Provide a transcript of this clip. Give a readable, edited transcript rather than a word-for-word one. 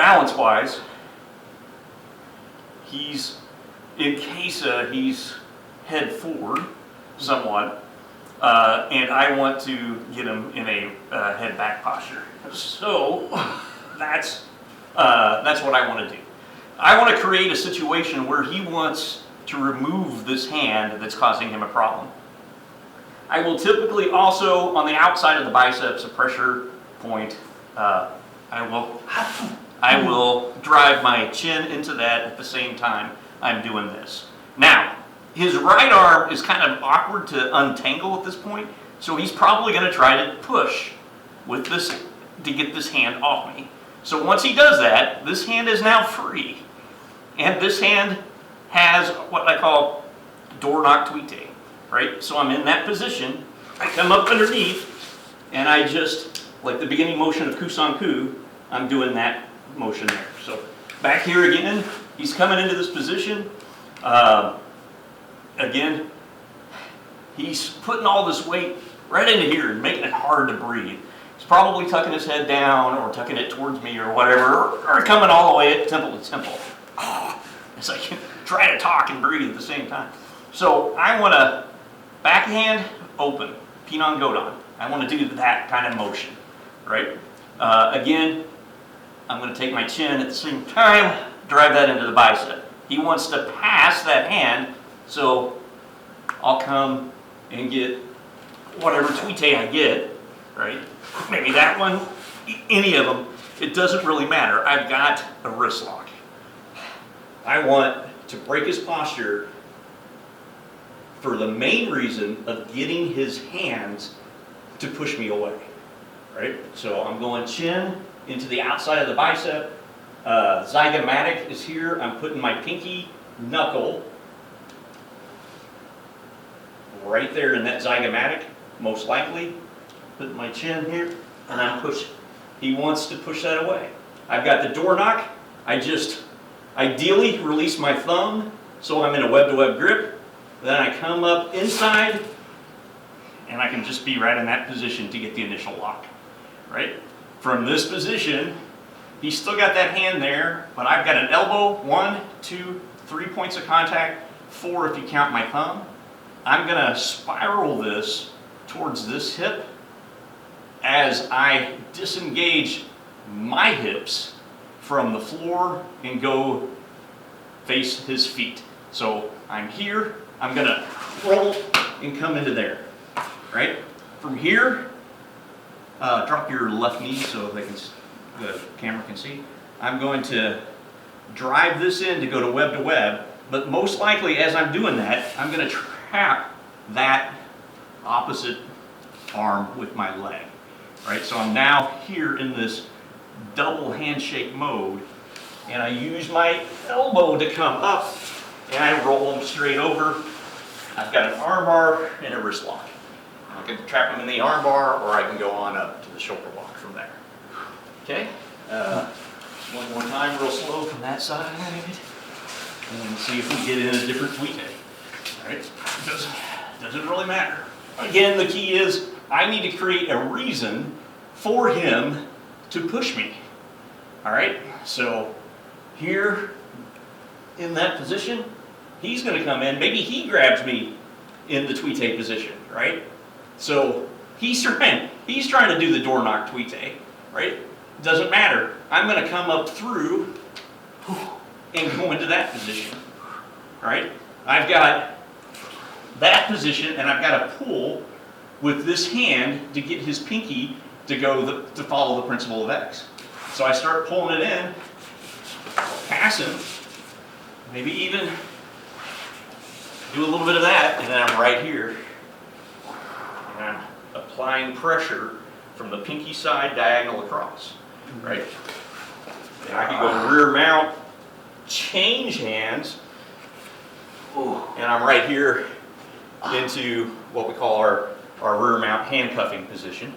balance-wise, he's in Kesa, he's head forward somewhat, and I want to get him in a head back posture. So that's what I want to do. I want to create a situation where he wants to remove this hand that's causing him a problem. I will typically also, on the outside of the biceps, a pressure point, I will drive my chin into that at the same time I'm doing this. Now, his right arm is kind of awkward to untangle at this point, so he's probably going to try to push with this to get this hand off me. So once he does that, this hand is now free. And this hand has what I call door knock tuite, right? So I'm in that position, I come up underneath, and I just, like the beginning motion of Kusanku, I'm doing that motion there. So back here again, he's coming into this position. Again, he's putting all this weight right into here and making it hard to breathe. He's probably tucking his head down or tucking it towards me or whatever, or coming all the way at temple to temple. It's like try to talk and breathe at the same time. So I want to backhand open, Pinan Godon. I want to do that kind of motion, right? Again, I'm going to take my chin at the same time, drive that into the bicep. He wants to pass that hand, so I'll come and get whatever tuite I get, right? Maybe that one, any of them. It doesn't really matter. I've got a wrist lock. I want to break his posture for the main reason of getting his hands to push me away, right? So I'm going chin into the outside of the bicep. Zygomatic is here. I'm putting my pinky knuckle right there in that zygomatic, most likely. Putting my chin here, and I'm pushing. He wants to push that away. I've got the door knock. I just ideally release my thumb so I'm in a web-to-web grip. Then I come up inside, and I can just be right in that position to get the initial lock, right? From this position, he's still got that hand there, but I've got an elbow, 1, 2, 3 points of contact, 4 if you count my thumb. I'm gonna spiral this towards this hip as I disengage my hips from the floor and go face his feet. So I'm here, I'm gonna roll and come into there, right? From here, drop your left knee so the camera can see. I'm going to drive this in to go to web, but most likely as I'm doing that, I'm gonna trap that opposite arm with my leg, right? So I'm now here in this double handshake mode, and I use my elbow to come up, and I roll them straight over. I've got an arm bar and a wrist lock. I can trap them in the arm bar, or I can go on up to the shoulder lock from there. Okay? One more time, real slow from that side, and see if we get in a different tuite. All right? Doesn't really matter. Again, the key is I need to create a reason for him to push me. All right? So here in that position, he's going to come in. Maybe he grabs me in the tuite position, right? So he's trying to do the door knock tuite, right? Doesn't matter. I'm going to come up through and go into that position, right? I've got that position, and I've got to pull with this hand to get his pinky to go to follow the principle of X. So I start pulling it in, passing, maybe even do a little bit of that, and then I'm right here. And I'm applying pressure from the pinky side diagonal across, right? And I can go rear mount, change hands, and I'm right here into what we call our rear mount handcuffing position.